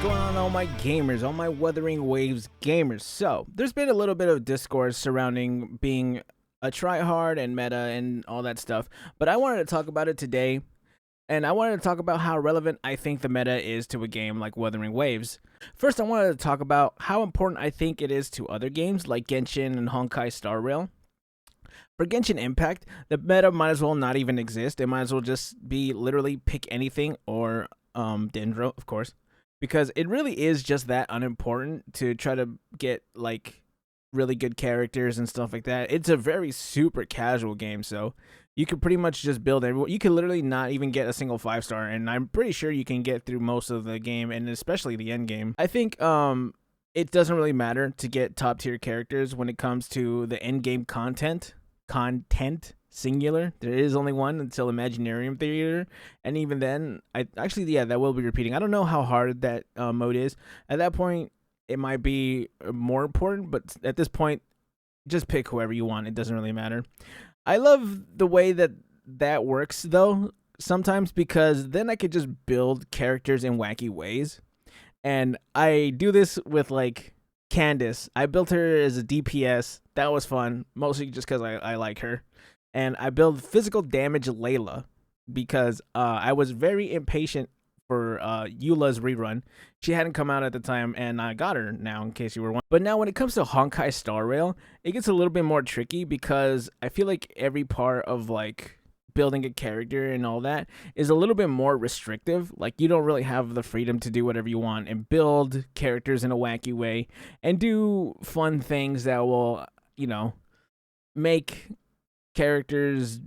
going on, all my gamers, all my Wuthering Waves gamers? So, there's been a little bit of discourse surrounding being a tryhard and meta and all that stuff, but I wanted to talk about it today, and I wanted to talk about how relevant I think the meta is to a game like Wuthering Waves. First, I wanted to talk about how important I think it is to other games like Genshin and Honkai Star Rail. For Genshin Impact, the meta might as well not even exist. It might as well just be literally pick anything or Dendro, of course, because it really is just that unimportant to try to get like really good characters and stuff like that. It's a very super casual game, so you can pretty much just build everyone. You can literally not even get a single 5-star, and I'm pretty sure you can get through most of the game, and especially the end game. I think it doesn't really matter to get top tier characters when it comes to the end game content singular. There is only one until Imaginarium Theater, and even then, that will be repeating. I don't know how hard that mode is. At that point, it might be more important, but at this point, just pick whoever you want. It doesn't really matter. I love the way that works, though, sometimes, because then I could just build characters in wacky ways. And I do this with, like, Candace. I built her as a DPS. That was fun, mostly just because I like her. And I built physical damage Layla because I was very impatient for Eula's rerun. She hadn't come out at the time, and I got her now, in case you were wondering. But now when it comes to Honkai Star Rail, it gets a little bit more tricky because I feel like every part of, like, building a character and all that is a little bit more restrictive. Like, you don't really have the freedom to do whatever you want and build characters in a wacky way and do fun things that will, make characters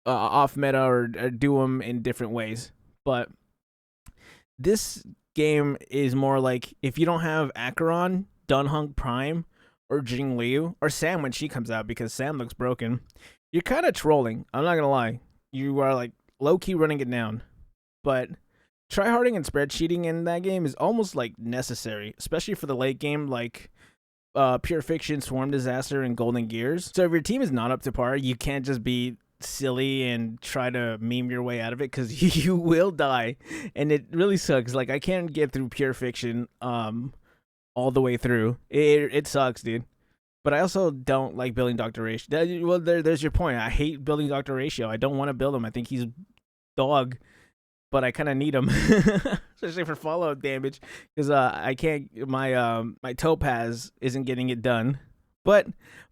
off meta or do them in different ways. But this game is more like, if you don't have Acheron, Dunhung Prime, or Jingliu, or Sam when she comes out, because Sam looks broken, you're kind of trolling. I'm not gonna lie. You are, like, low-key running it down. But tryharding and spreadsheeting in that game is almost, like, necessary, especially for the late game, like Pure Fiction, Swarm Disaster, and Golden Gears. So if your team is not up to par, you can't just be silly and try to meme your way out of it, because you will die, and it really sucks. Like, I can't get through Pure Fiction all the way through. It sucks, dude. But I also don't like building Dr. Ratio. Well, there's your point. I hate building Dr. Ratio. I don't want to build him. I think he's dog, but I kind of need him, especially for follow-up damage, because I can't. My Topaz isn't getting it done. But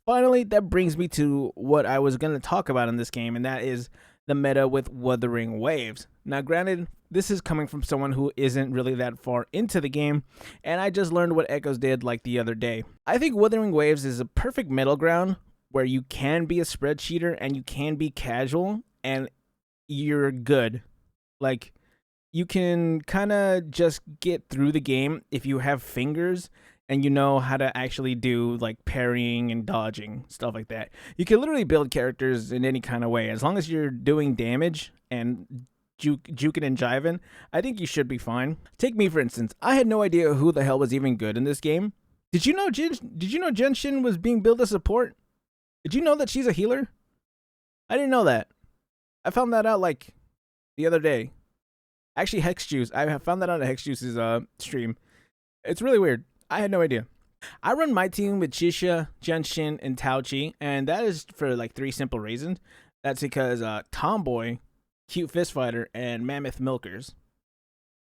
finally, that brings me to what I was gonna talk about in this game, and that is the meta with Wuthering Waves. Now, granted, this is coming from someone who isn't really that far into the game, and I just learned what Echoes did like the other day. I think Wuthering Waves is a perfect middle ground where you can be a spreadsheeter and you can be casual and you're good. Like, you can kind of just get through the game if you have fingers and you know how to actually do, like, parrying and dodging, stuff like that. You can literally build characters in any kind of way. As long as you're doing damage and juking and jiving, I think you should be fine. Take me, for instance. I had no idea who the hell was even good in this game. Did you know Genshin was being billed as support? Did you know that she's a healer? I didn't know that. I found that out, like, the other day. Actually, Hexjuice. I found that out at Hexjuice's stream. It's really weird. I had no idea. I run my team with Chisha, Genshin, and Taochi, and that is for, like, 3 simple reasons. That's because Tomboy, Cute Fist Fighter, and Mammoth Milkers.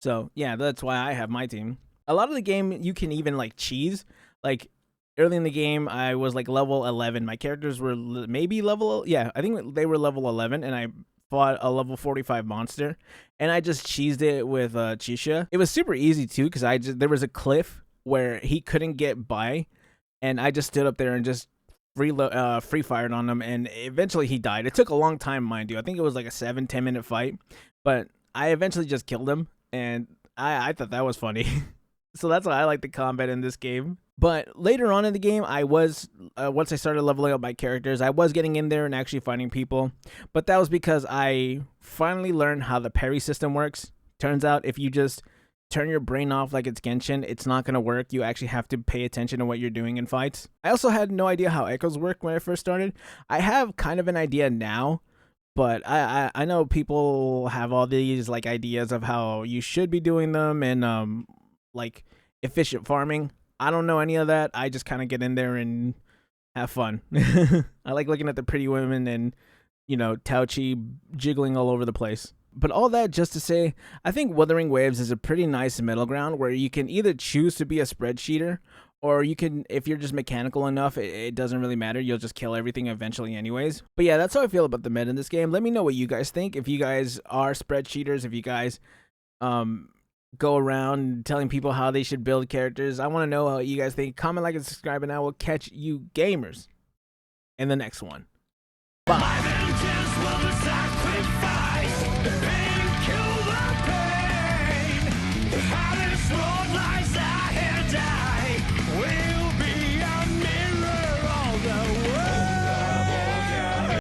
So, yeah, that's why I have my team. A lot of the game, you can even, like, cheese. Like, early in the game, I was, like, level 11. My characters were maybe level... Yeah, I think they were level 11, and I fought a level 45 monster. And I just cheesed it with Chisha. It was super easy, too, because there was a cliff where he couldn't get by, and I just stood up there and just free fired on him, and eventually he died. It took a long time, mind you. I think it was like a 7-10 minute fight, but I eventually just killed him, and I thought that was funny. So that's why I like the combat in this game. But later on in the game, I was once I started leveling up my characters, I was getting in there and actually fighting people, but that was because I finally learned how the parry system works. Turns out if you just turn your brain off like it's Genshin, it's not going to work. You actually have to pay attention to what you're doing in fights. I also had no idea how echoes work when I first started. I have kind of an idea now, but I know people have all these, like, ideas of how you should be doing them, and like efficient farming. I don't know any of that. I just kind of get in there and have fun. I like looking at the pretty women and, Tao Chi jiggling all over the place. But all that just to say, I think Wuthering Waves is a pretty nice middle ground where you can either choose to be a spreadsheeter, or you can, if you're just mechanical enough, it doesn't really matter. You'll just kill everything eventually anyways. But yeah, that's how I feel about the meta in this game. Let me know what you guys think. If you guys are spreadsheeters, if you guys go around telling people how they should build characters, I want to know how you guys think. Comment, like, and subscribe, and I will catch you gamers in the next one.